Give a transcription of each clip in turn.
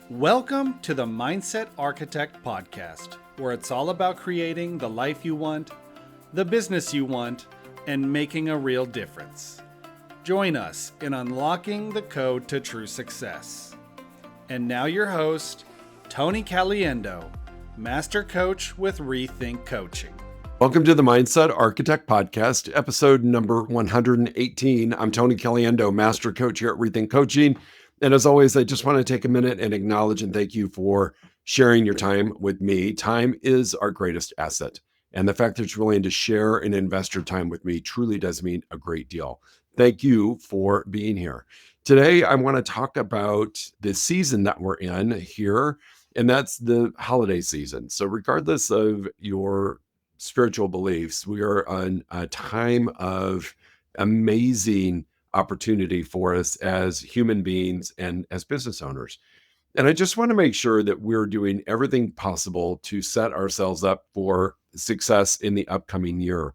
Welcome to the Mindset Architect Podcast, where it's all about creating the life you want, the business you want, and making a real difference. Join us in unlocking the code to true success. And now your host, Tony Caliendo, Master Coach with ReThink Coaching. Welcome to the Mindset Architect Podcast, episode number 118. I'm Tony Caliendo, Master Coach here at ReThink Coaching. And as always, I just want to take a minute and acknowledge and thank you for sharing your time with me. Time is our greatest asset. And the fact that you're willing to share and invest your time with me truly does mean a great deal. Thank you for being here. Today, I want to talk about the season that we're in here, and that's the holiday season. So regardless of your spiritual beliefs, we are on a time of amazing opportunity for us as human beings and as business owners. And I just want to make sure that we're doing everything possible to set ourselves up for success in the upcoming year.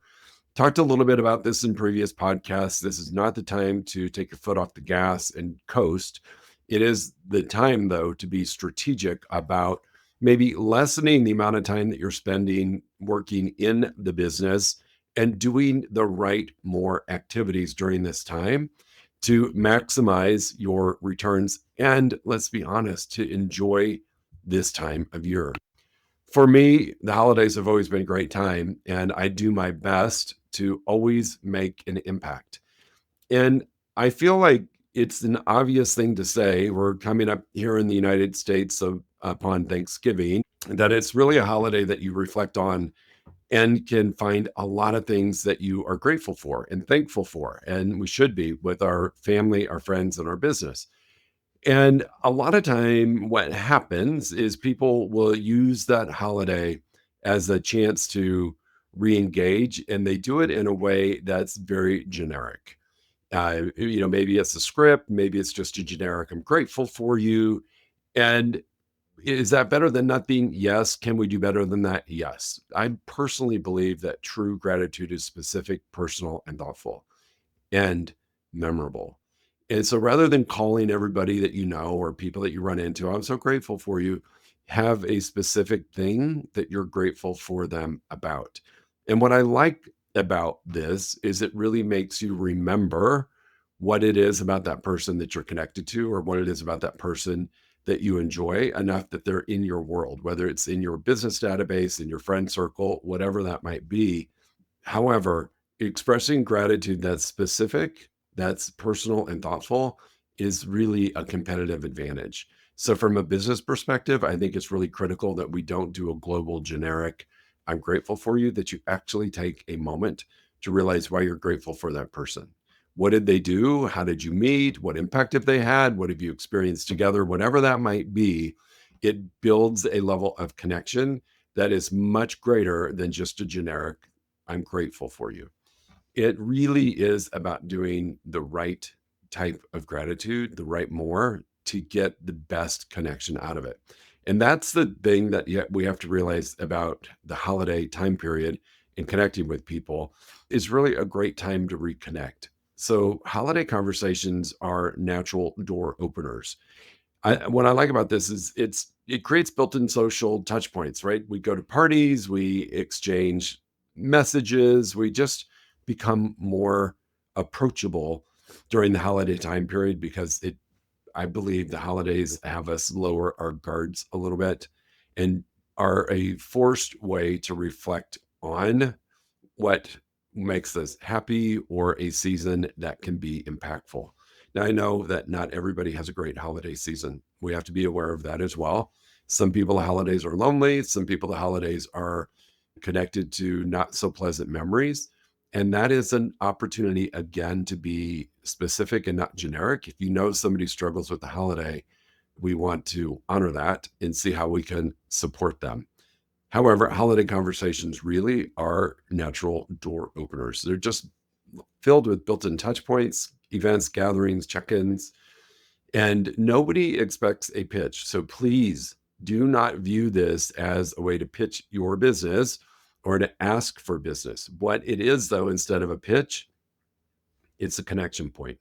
Talked a little bit about this in previous podcasts. This is not the time to take your foot off the gas and coast. It is the time, though, to be strategic about maybe lessening the amount of time that you're spending working in the business and doing the right more activities during this time to maximize your returns. And let's be honest, to enjoy this time of year. For me, the holidays have always been a great time, and I do my best to always make an impact. And I feel like it's an obvious thing to say. We're coming up here in the United States upon Thanksgiving, that it's really a holiday that you reflect on and can find a lot of things that you are grateful for and thankful for. And we should be with our family, our friends, and our business. And a lot of time what happens is people will use that holiday as a chance to re-engage, and they do it in a way that's very generic. Maybe it's a script, maybe it's just a generic, I'm grateful for you. And is that better than nothing? Yes. Can we do better than that? Yes. I personally believe that true gratitude is specific, personal, and thoughtful and memorable. And so rather than calling everybody that you know or people that you run into, I'm so grateful for you, have a specific thing that you're grateful for them about. And what I like about this is it really makes you remember what it is about that person that you're connected to, or what it is about that person that you enjoy enough that they're in your world, whether it's in your business database, in your friend circle, whatever that might be. However, expressing gratitude that's specific, that's personal and thoughtful is really a competitive advantage. So from a business perspective, I think it's really critical that we don't do a global generic, I'm grateful for you, that you actually take a moment to realize why you're grateful for that person. What did they do? How did you meet? What impact have they had? What have you experienced together? Whatever that might be, it builds a level of connection that is much greater than just a generic, I'm grateful for you. It really is about doing the right type of gratitude, the right more, to get the best connection out of it. And that's the thing that we have to realize about the holiday time period and connecting with people is really a great time to reconnect. So holiday conversations are natural door openers. What I like about this is it creates built-in social touch points, right? We go to parties, we exchange messages, we just become more approachable during the holiday time period because I believe the holidays have us lower our guards a little bit and are a forced way to reflect on what makes us happy or a season that can be impactful. Now, I know that not everybody has a great holiday season. We have to be aware of that as well. Some people, the holidays are lonely. Some people, the holidays are connected to not so pleasant memories. And that is an opportunity, again, to be specific and not generic. If you know somebody struggles with the holiday, we want to honor that and see how we can support them. However, holiday conversations really are natural door openers. They're just filled with built-in touch points, events, gatherings, check-ins, and nobody expects a pitch. So please do not view this as a way to pitch your business or to ask for business. What it is, though, instead of a pitch, it's a connection point.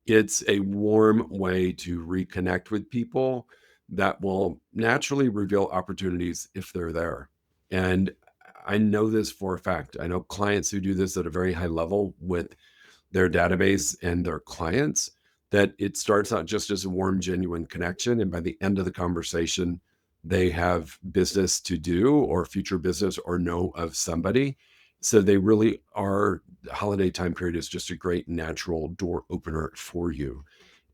It's a warm way to reconnect with people that will naturally reveal opportunities if they're there. And I know this for a fact. I know clients who do this at a very high level with their database and their clients, that it starts out just as a warm, genuine connection. And by the end of the conversation, they have business to do or future business or know of somebody. So they really are, the holiday time period is just a great natural door opener for you.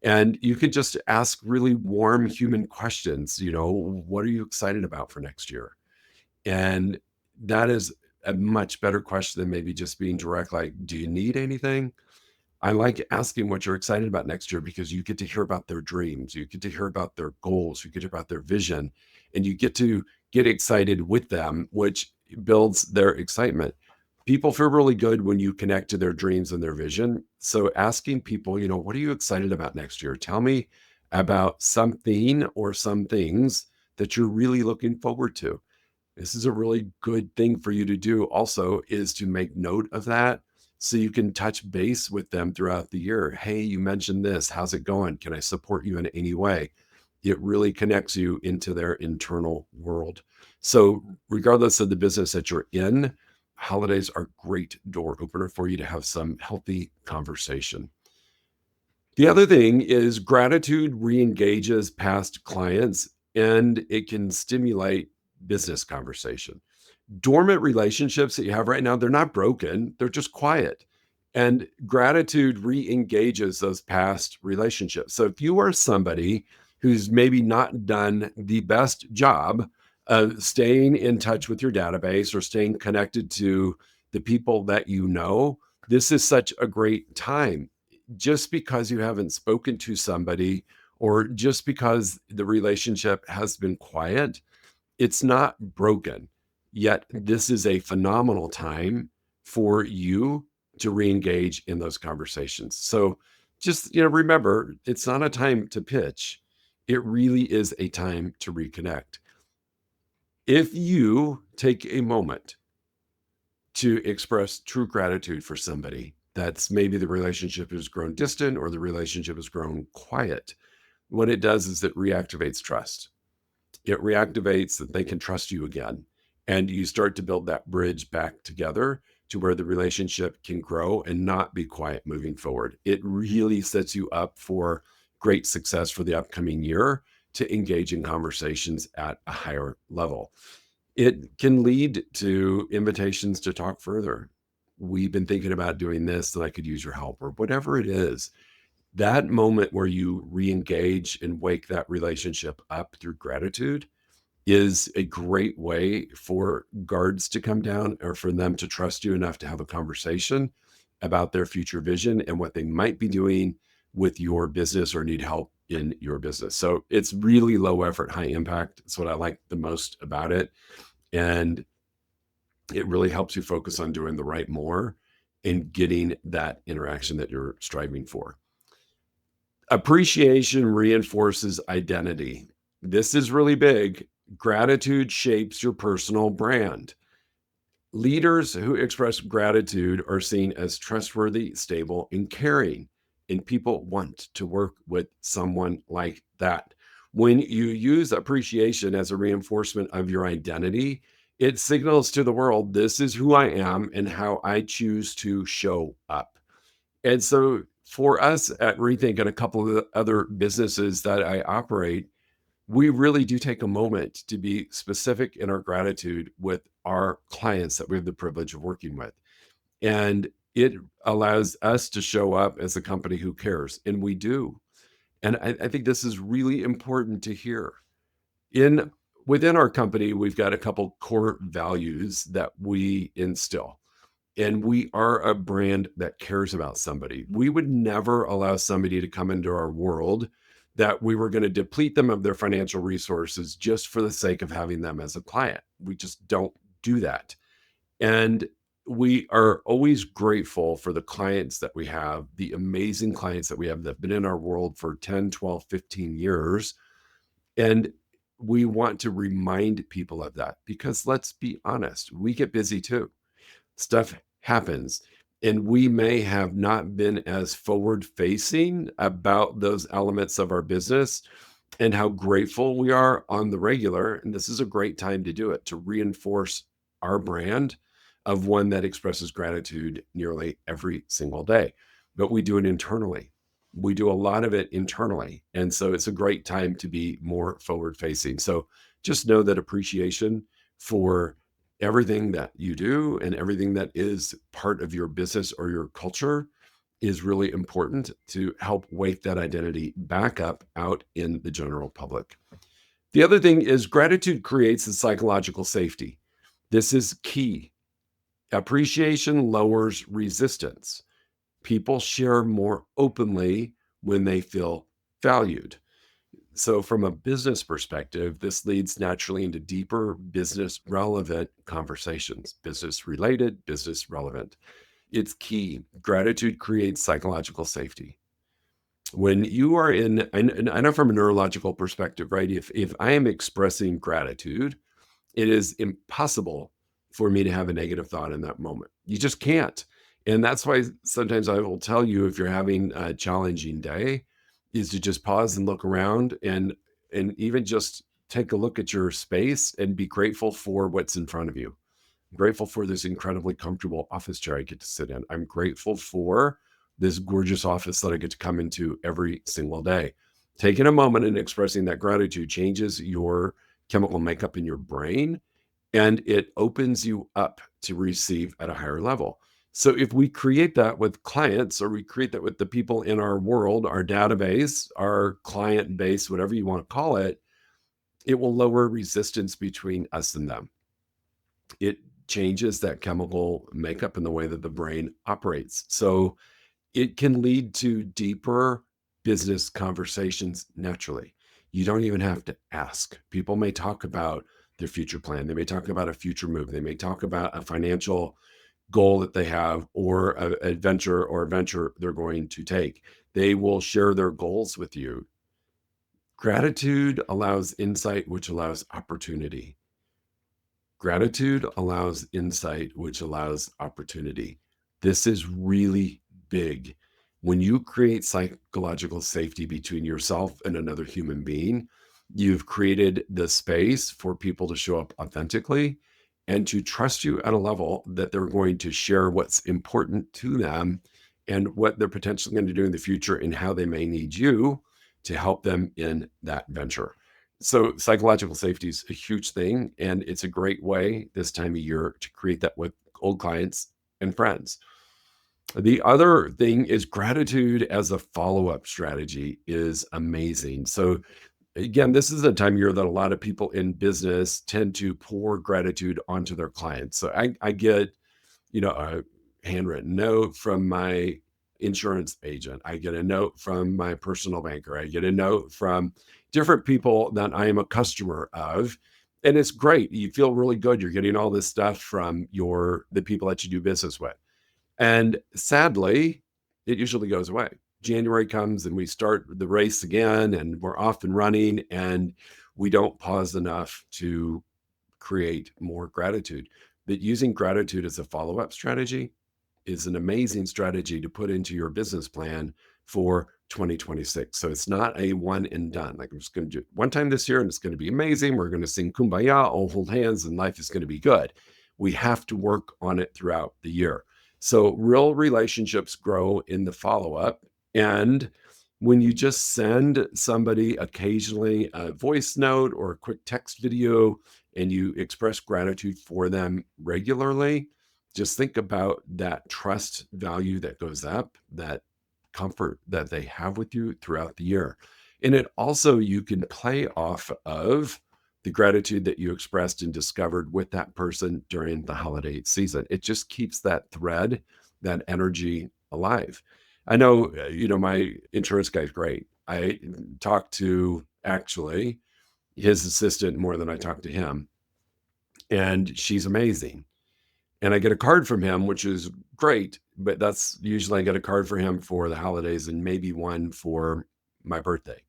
And you can just ask really warm human questions. What are you excited about for next year? And that is a much better question than maybe just being direct, like, do you need anything? I like asking what you're excited about next year because you get to hear about their dreams, you get to hear about their goals, you get to hear about their vision, and you get to get excited with them, which builds their excitement. People feel really good when you connect to their dreams and their vision. So asking people, what are you excited about next year? Tell me about something or some things that you're really looking forward to. This is a really good thing for you to do also, is to make note of that so you can touch base with them throughout the year. Hey, you mentioned this. How's it going? Can I support you in any way? It really connects you into their internal world. So regardless of the business that you're in, holidays are a great door opener for you to have some healthy conversation. The other thing is gratitude re-engages past clients and it can stimulate business conversation. Dormant relationships that you have right now, they're not broken, they're just quiet. And gratitude re-engages those past relationships. So if you are somebody who's maybe not done the best job of staying in touch with your database or staying connected to the people that you know, this is such a great time. Just because you haven't spoken to somebody or just because the relationship has been quiet, it's not broken. Yet this is a phenomenal time for you to re-engage in those conversations. So just, remember, it's not a time to pitch. It really is a time to reconnect. If you take a moment to express true gratitude for somebody, that's maybe the relationship has grown distant or the relationship has grown quiet, what it does is it reactivates trust. It reactivates that they can trust you again. And you start to build that bridge back together to where the relationship can grow and not be quiet moving forward. It really sets you up for great success for the upcoming year to engage in conversations at a higher level. It can lead to invitations to talk further. We've been thinking about doing this, and I could use your help, or whatever it is. That moment where you re-engage and wake that relationship up through gratitude is a great way for guards to come down or for them to trust you enough to have a conversation about their future vision and what they might be doing with your business or need help in your business. So it's really low effort, high impact. It's what I like the most about it. And it really helps you focus on doing the right more and getting that interaction that you're striving for. Appreciation reinforces identity. This is really big. Gratitude shapes your personal brand. Leaders who express gratitude are seen as trustworthy, stable, and caring, and people want to work with someone like that. When you use appreciation as a reinforcement of your identity, it signals to the world, this is who I am and how I choose to show up. And so for us at ReThink and a couple of the other businesses that I operate, we really do take a moment to be specific in our gratitude with our clients that we have the privilege of working with. And it allows us to show up as a company who cares, and we do. And I think this is really important to hear. In Within our company, we've got a couple core values that we instill. And we are a brand that cares about somebody. We would never allow somebody to come into our world that we were going to deplete them of their financial resources just for the sake of having them as a client. We just don't do that. And we are always grateful for the clients that we have, the amazing clients that we have that have been in our world for 10, 12, 15 years. And we want to remind people of that because let's be honest, we get busy too. Stuff happens. And we may have not been as forward facing about those elements of our business and how grateful we are on the regular. And this is a great time to do it, to reinforce our brand of one that expresses gratitude nearly every single day. But we do it internally. We do a lot of it internally. And so it's a great time to be more forward facing. So just know that appreciation for everything that you do and everything that is part of your business or your culture is really important to help wake that identity back up out in the general public. The other thing is gratitude creates a psychological safety. This is key. Appreciation lowers resistance. People share more openly when they feel valued. So, from a business perspective, this leads naturally into deeper business relevant conversations, business related, business relevant. It's key. Gratitude creates psychological safety. When you are in, and I know from a neurological perspective, right? If I am expressing gratitude, it is impossible for me to have a negative thought in that moment. You just can't. And that's why sometimes I will tell you, if you're having a challenging day, is to just pause and look around and even just take a look at your space and be grateful for what's in front of you. I'm grateful for this incredibly comfortable office chair I get to sit in. I'm grateful for this gorgeous office that I get to come into every single day. Taking a moment and expressing that gratitude changes your chemical makeup in your brain, and it opens you up to receive at a higher level. So if we create that with clients, or we create that with the people in our world, our database, our client base, whatever you want to call it, it will lower resistance between us and them. It changes that chemical makeup and the way that the brain operates. So it can lead to deeper business conversations naturally. You don't even have to ask. People may talk about their future plan. They may talk about a future move. They may talk about a financial goal that they have, or an adventure or a venture they're going to take. They will share their goals with you. Gratitude allows insight, which allows opportunity. Gratitude allows insight, which allows opportunity. This is really big. When you create psychological safety between yourself and another human being, you've created the space for people to show up authentically and to trust you at a level that they're going to share what's important to them and what they're potentially going to do in the future and how they may need you to help them in that venture. So psychological safety is a huge thing, and it's a great way this time of year to create that with old clients and friends. The other thing is gratitude as a follow-up strategy is amazing. So again, this is a time of year that a lot of people in business tend to pour gratitude onto their clients. So I get, a handwritten note from my insurance agent. I get a note from my personal banker. I get a note from different people that I am a customer of. And it's great. You feel really good. You're getting all this stuff from the people that you do business with. And sadly, it usually goes away. January comes and we start the race again, and we're off and running, and we don't pause enough to create more gratitude. But using gratitude as a follow up strategy is an amazing strategy to put into your business plan for 2026. So it's not a one and done. Like, I'm just going to do it one time this year and it's going to be amazing. We're going to sing Kumbaya, all hold hands, and life is going to be good. We have to work on it throughout the year. So real relationships grow in the follow up. And when you just send somebody occasionally a voice note or a quick text video and you express gratitude for them regularly, just think about that trust value that goes up, that comfort that they have with you throughout the year. And it also, you can play off of the gratitude that you expressed and discovered with that person during the holiday season. It just keeps that thread, that energy alive. I know, my insurance guy's great. I talk to actually his assistant more than I talk to him, and she's amazing. And I get a card from him, which is great, but that's usually I get a card for him for the holidays and maybe one for my birthday.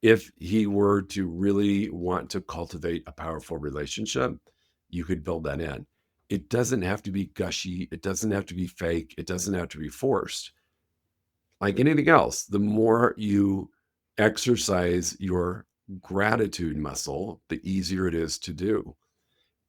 If he were to really want to cultivate a powerful relationship, you could build that in. It doesn't have to be gushy. It doesn't have to be fake. It doesn't have to be forced. Like anything else, the more you exercise your gratitude muscle, the easier it is to do.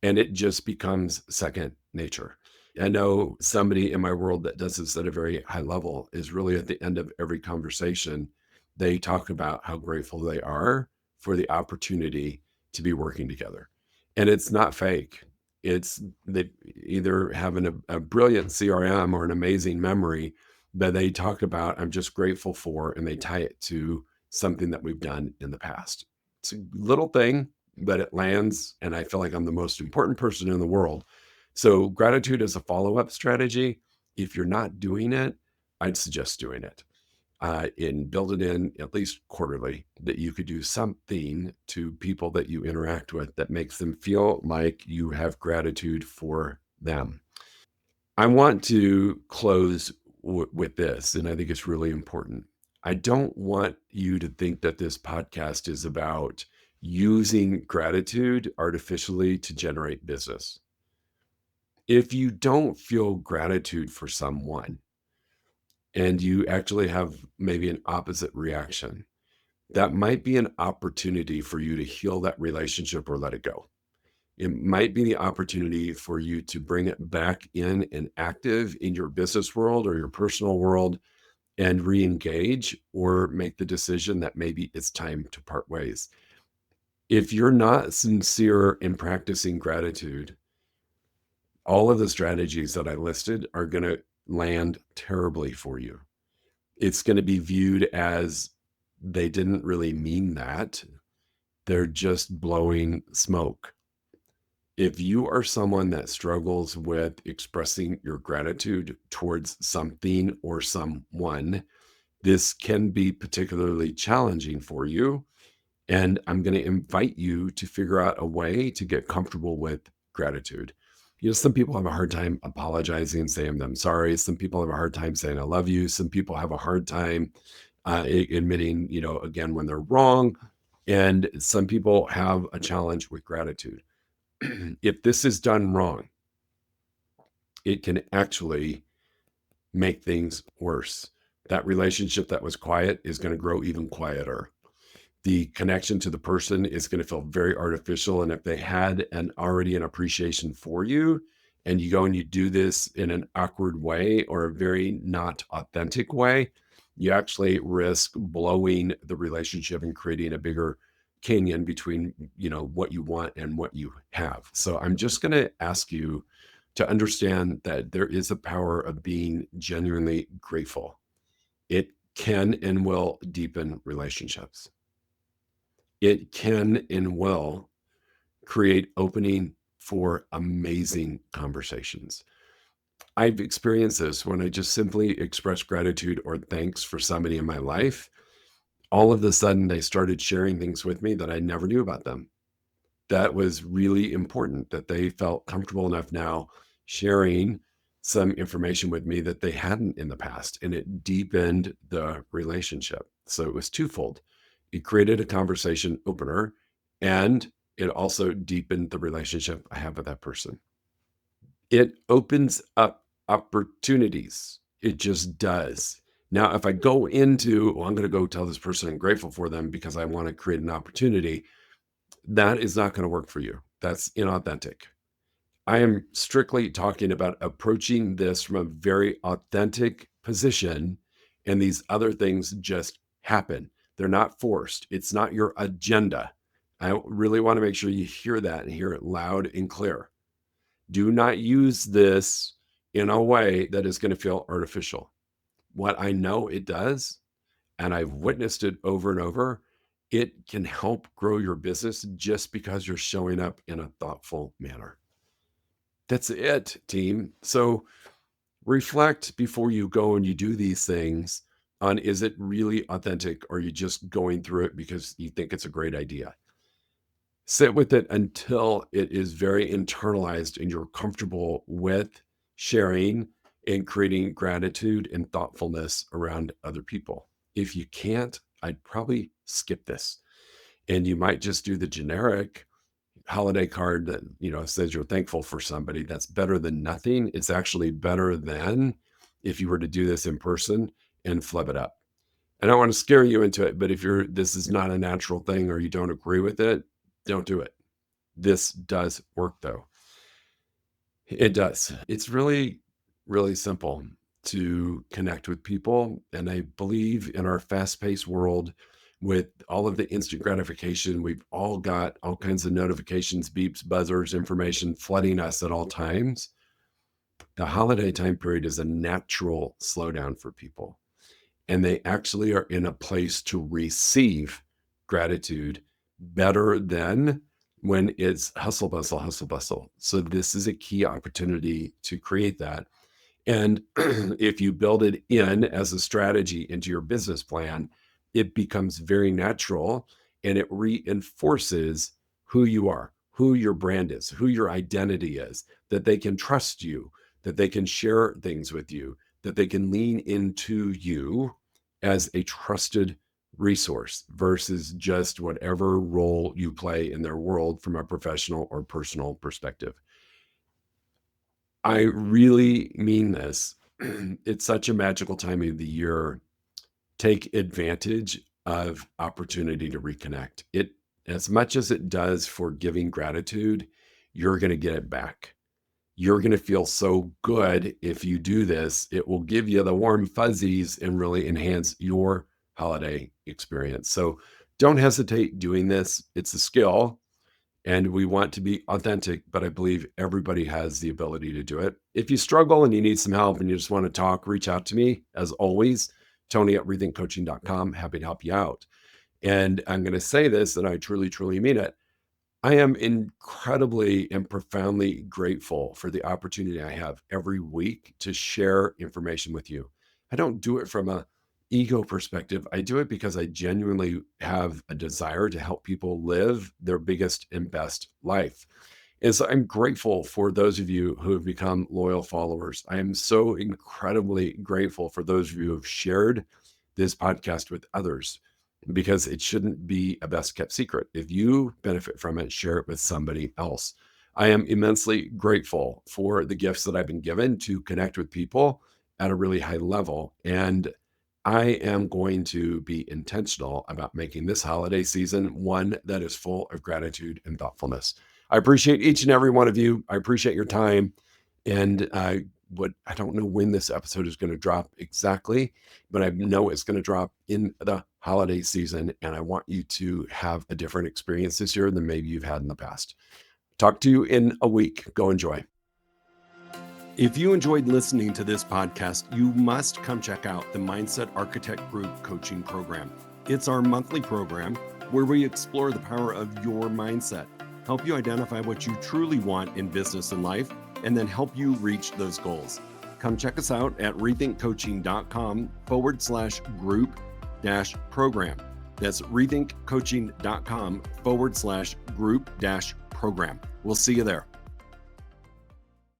And it just becomes second nature. I know somebody in my world that does this at a very high level is really at the end of every conversation, they talk about how grateful they are for the opportunity to be working together. And it's not fake. It's they either have a brilliant CRM or an amazing memory that they talk about, I'm just grateful for, and they tie it to something that we've done in the past. It's a little thing, but it lands. And I feel like I'm the most important person in the world. So, gratitude as a follow up strategy, if you're not doing it, I'd suggest doing it and build it in at least quarterly that you could do something to people that you interact with that makes them feel like you have gratitude for them. I want to close with this, and I think it's really important. I don't want you to think that this podcast is about using gratitude artificially to generate business. If you don't feel gratitude for someone and you actually have maybe an opposite reaction, that might be an opportunity for you to heal that relationship or let it go. It might be the opportunity for you to bring it back in and active in your business world or your personal world and re-engage or make the decision that maybe it's time to part ways. If you're not sincere in practicing gratitude, all of the strategies that I listed are going to land terribly for you. It's going to be viewed as they didn't really mean that. They're just blowing smoke. If you are someone that struggles with expressing your gratitude towards something or someone, this can be particularly challenging for you. And I'm going to invite you to figure out a way to get comfortable with gratitude. Some people have a hard time apologizing and saying, I'm sorry. Some people have a hard time saying, I love you. Some people have a hard time admitting, again, when they're wrong. And some people have a challenge with gratitude. If this is done wrong, it can actually make things worse. That relationship that was quiet is going to grow even quieter. The connection to the person is going to feel very artificial. And if they had an appreciation for you, and you go and you do this in an awkward way or a very not authentic way, you actually risk blowing the relationship and creating a bigger canyon between, what you want and what you have. So I'm just going to ask you to understand that there is a power of being genuinely grateful. It can and will deepen relationships. It can and will create opening for amazing conversations. I've experienced this when I just simply express gratitude or thanks for somebody in my life. All of a sudden, they started sharing things with me that I never knew about them. That was really important that they felt comfortable enough now sharing some information with me that they hadn't in the past, and it deepened the relationship. So it was twofold. It created a conversation opener, and it also deepened the relationship I have with that person. It opens up opportunities. It just does. Now, if I go into, I'm going to go tell this person I'm grateful for them because I want to create an opportunity, that is not going to work for you. That's inauthentic. I am strictly talking about approaching this from a very authentic position, and these other things just happen. They're not forced. It's not your agenda. I really want to make sure you hear that and hear it loud and clear. Do not use this in a way that is going to feel artificial. What I know it does, and I've witnessed it over and over, it can help grow your business just because you're showing up in a thoughtful manner. That's it, team. So reflect before you go and you do these things on, is it really authentic, or are you just going through it because you think it's a great idea? Sit with it until it is very internalized and you're comfortable with sharing and creating gratitude and thoughtfulness around other people. If you can't, I'd probably skip this. And you might just do the generic holiday card that, says you're thankful for somebody. That's better than nothing. It's actually better than if you were to do this in person and flub it up. I don't want to scare you into it, but if this is not a natural thing or you don't agree with it, don't do it. This does work though. It does. It's really, really simple to connect with people. And I believe in our fast-paced world with all of the instant gratification, we've all got all kinds of notifications, beeps, buzzers, information flooding us at all times. The holiday time period is a natural slowdown for people. And they actually are in a place to receive gratitude better than when it's hustle, bustle, hustle, bustle. So this is a key opportunity to create that. And if you build it in as a strategy into your business plan, it becomes very natural and it reinforces who you are, who your brand is, who your identity is, that they can trust you, that they can share things with you, that they can lean into you as a trusted resource versus just whatever role you play in their world from a professional or personal perspective. I really mean this. It's such a magical time of the year. Take advantage of opportunity to reconnect. It, as much as it does for giving gratitude, you're going to get it back. You're going to feel so good if you do this. It will give you the warm fuzzies and really enhance your holiday experience. So don't hesitate doing this. It's a skill and we want to be authentic, but I believe everybody has the ability to do it. If you struggle and you need some help and you just want to talk, reach out to me. As always, Tony at rethinkcoaching.com. Happy to help you out. And I'm going to say this, and I truly, truly mean it. I am incredibly and profoundly grateful for the opportunity I have every week to share information with you. I don't do it from a ego perspective. I do it because I genuinely have a desire to help people live their biggest and best life. And so I'm grateful for those of you who have become loyal followers. I am so incredibly grateful for those of you who have shared this podcast with others, because it shouldn't be a best kept secret. If you benefit from it, share it with somebody else. I am immensely grateful for the gifts that I've been given to connect with people at a really high level. And I am going to be intentional about making this holiday season one that is full of gratitude and thoughtfulness. I appreciate each and every one of you. I appreciate your time. And I don't know when this episode is going to drop exactly, but I know it's going to drop in the holiday season. And I want you to have a different experience this year than maybe you've had in the past. Talk to you in a week. Go enjoy. If you enjoyed listening to this podcast, you must come check out the Mindset Architect Group Coaching Program. It's our monthly program where we explore the power of your mindset, help you identify what you truly want in business and life, and then help you reach those goals. Come check us out at rethinkcoaching.com/group-program. That's rethinkcoaching.com/group-program. We'll see you there.